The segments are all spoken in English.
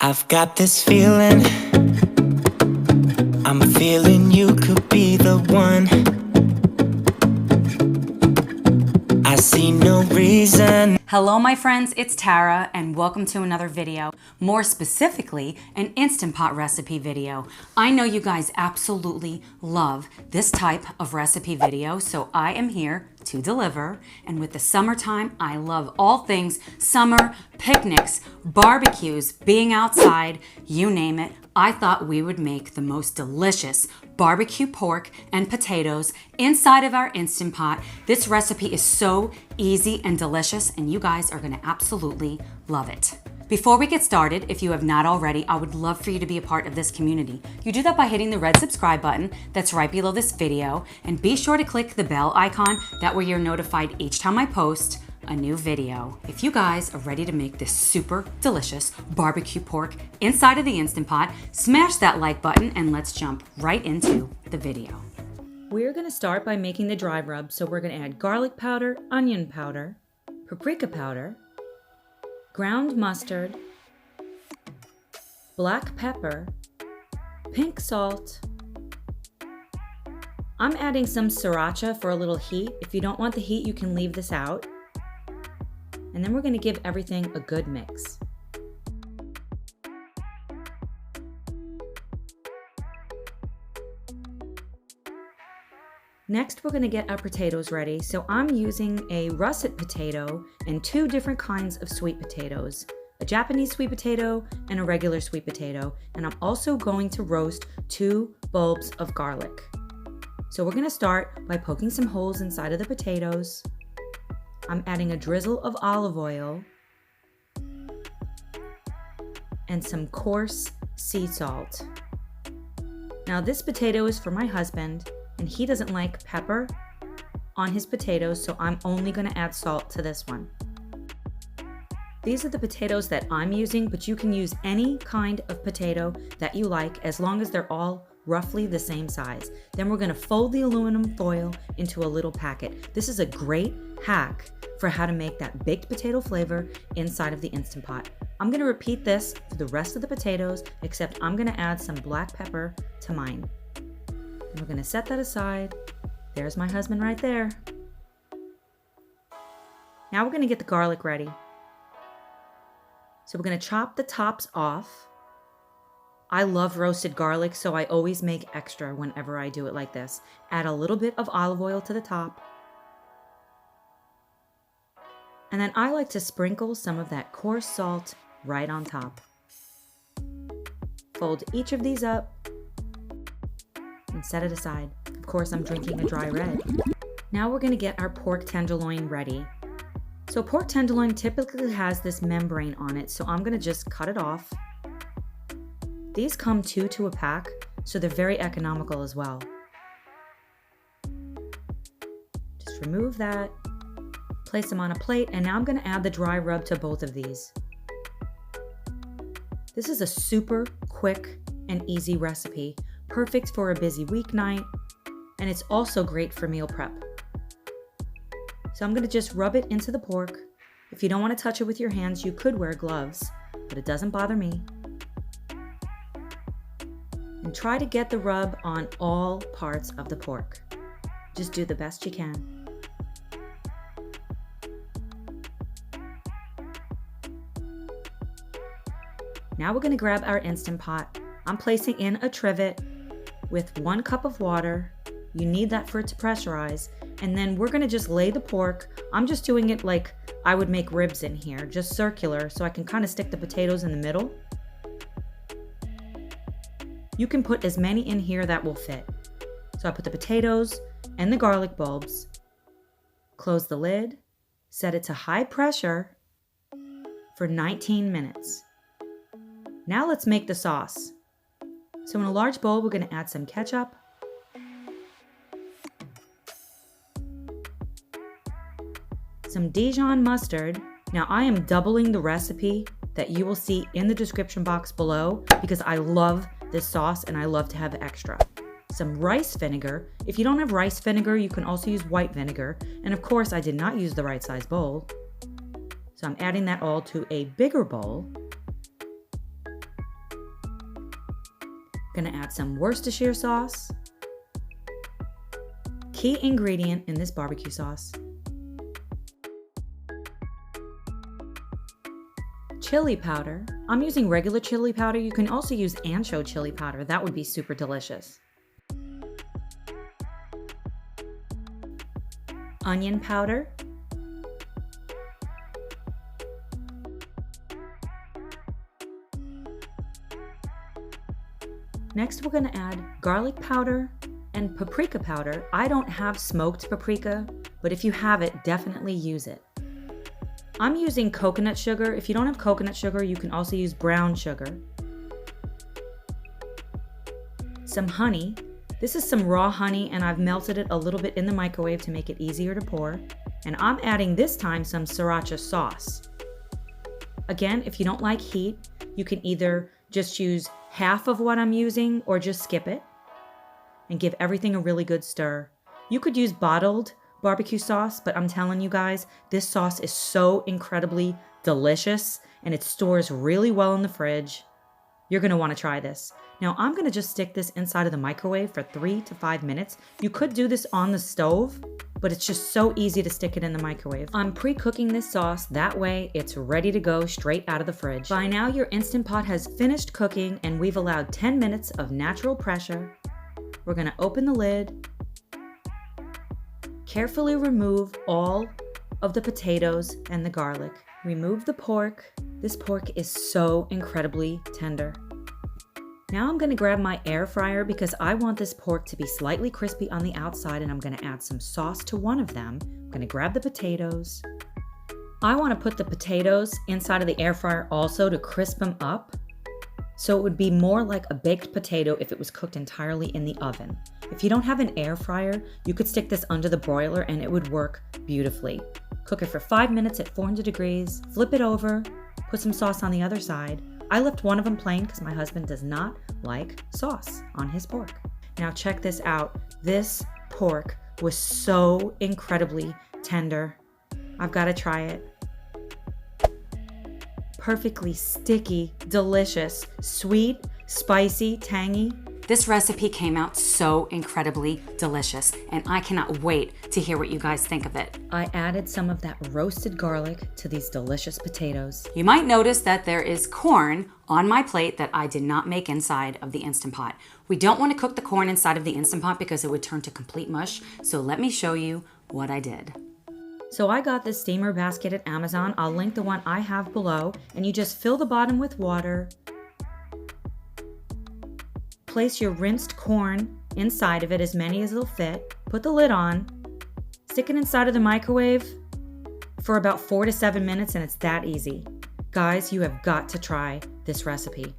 I've got this feeling, I'm feeling you could be the one. I see no reason. Hello my friends, it's Tara and welcome to another video. More specifically, an Instant Pot recipe video. I know you guys absolutely love this type of recipe video, so I am here to deliver. And with the summertime, I love all things summer, picnics, barbecues, being outside, you name it. I thought we would make the most delicious barbecue pork and potatoes inside of our Instant Pot. This recipe is so easy and delicious, and you guys are gonna absolutely love it. Before we get started, if you have not already, I would love for you to be a part of this community. You do that by hitting the red subscribe button that's right below this video, and be sure to click the bell icon. That way you're notified each time I post a new video. If you guys are ready to make this super delicious barbecue pork inside of the Instant Pot, smash that like button and let's jump right into the video. We're gonna start by making the dry rub. So we're gonna add garlic powder, onion powder, paprika powder, ground mustard, black pepper, pink salt. I'm adding some sriracha for a little heat. If you don't want the heat, you can leave this out. And then we're going to give everything a good mix. Next, we're going to get our potatoes ready. So I'm using a russet potato and two different kinds of sweet potatoes, a Japanese sweet potato and a regular sweet potato. And I'm also going to roast 2 bulbs of garlic. So we're going to start by poking some holes inside of the potatoes. I'm adding a drizzle of olive oil and some coarse sea salt. Now this potato is for my husband, and he doesn't like pepper on his potatoes, so I'm only going to add salt to this one. These are the potatoes that I'm using, but you can use any kind of potato that you like as long as they're all roughly the same size. Then we're going to fold the aluminum foil into a little packet. This is a great hack for how to make that baked potato flavor inside of the Instant Pot. I'm going to repeat this for the rest of the potatoes, except I'm going to add some black pepper to mine. And we're going to set that aside. There's my husband right there. Now we're going to get the garlic ready. So we're going to chop the tops off. I love roasted garlic, so I always make extra whenever I do it like this. Add a little bit of olive oil to the top. And then I like to sprinkle some of that coarse salt right on top. Fold each of these up and set it aside. Of course, I'm drinking a dry red. Now we're going to get our pork tenderloin ready. So pork tenderloin typically has this membrane on it, so I'm going to just cut it off. These come 2 to a pack, so they're very economical as well. Just remove that, place them on a plate, and now I'm going to add the dry rub to both of these. This is a super quick and easy recipe, perfect for a busy weeknight, and it's also great for meal prep. So I'm going to just rub it into the pork. If you don't want to touch it with your hands, you could wear gloves, but it doesn't bother me. And try to get the rub on all parts of the pork. Just do the best you can. Now we're going to grab our Instant Pot. I'm placing in a trivet with 1 cup of water. You need that for it to pressurize. And then we're going to just lay the pork. I'm just doing it like I would make ribs in here, just circular, so I can kind of stick the potatoes in the middle. You can put as many in here that will fit. So I put the potatoes and the garlic bulbs, close the lid, set it to high pressure for 19 minutes. Now let's make the sauce. So in a large bowl, we're going to add some ketchup, some Dijon mustard. Now I am doubling the recipe that you will see in the description box below because I love this sauce and I love to have extra. Some rice vinegar. If you don't have rice vinegar, you can also use white vinegar. And of course, I did not use the right size bowl. So I'm adding that all to a bigger bowl. Gonna add some Worcestershire sauce. Key ingredient in this barbecue sauce. Chili powder. I'm using regular chili powder. You can also use ancho chili powder. That would be super delicious. Onion powder. Next, we're gonna add garlic powder and paprika powder. I don't have smoked paprika, but if you have it, definitely use it. I'm using coconut sugar. If you don't have coconut sugar, you can also use brown sugar. Some honey. This is some raw honey, and I've melted it a little bit in the microwave to make it easier to pour. And I'm adding this time some sriracha sauce. Again, if you don't like heat, you can either just use half of what I'm using or just skip it and give everything a really good stir. You could use bottled barbecue sauce, but I'm telling you guys, this sauce is so incredibly delicious and it stores really well in the fridge. You're gonna wanna try this. Now I'm gonna just stick this inside of the microwave for 3 to 5 minutes. You could do this on the stove, but it's just so easy to stick it in the microwave. I'm pre-cooking this sauce, that way it's ready to go straight out of the fridge. By now your Instant Pot has finished cooking and we've allowed 10 minutes of natural pressure. We're gonna open the lid, carefully remove all of the potatoes and the garlic. Remove the pork. This pork is so incredibly tender. Now I'm gonna grab my air fryer because I want this pork to be slightly crispy on the outside, and I'm gonna add some sauce to one of them. I'm gonna grab the potatoes. I wanna put the potatoes inside of the air fryer also to crisp them up. So it would be more like a baked potato if it was cooked entirely in the oven. If you don't have an air fryer, you could stick this under the broiler and it would work beautifully. Cook it for 5 minutes at 400 degrees, flip it over, put some sauce on the other side. I left one of them plain because my husband does not like sauce on his pork. Now check this out. This pork was so incredibly tender. I've got to try it. Perfectly sticky, delicious, sweet, spicy, tangy. This recipe came out so incredibly delicious, and I cannot wait to hear what you guys think of it. I added some of that roasted garlic to these delicious potatoes. You might notice that there is corn on my plate that I did not make inside of the Instant Pot. We don't want to cook the corn inside of the Instant Pot because it would turn to complete mush, so let me show you what I did. So I got this steamer basket at Amazon. I'll link the one I have below, and you just fill the bottom with water. Place your rinsed corn inside of it, as many as it'll fit. Put the lid on. Stick it inside of the microwave for about 4 to 7 minutes, and it's that easy. Guys, you have got to try this recipe.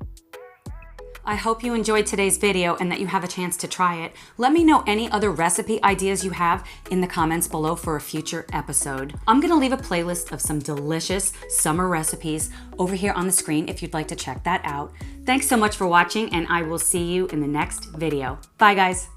I hope you enjoyed today's video and that you have a chance to try it. Let me know any other recipe ideas you have in the comments below for a future episode. I'm gonna leave a playlist of some delicious summer recipes over here on the screen if you'd like to check that out. Thanks so much for watching, and I will see you in the next video. Bye guys.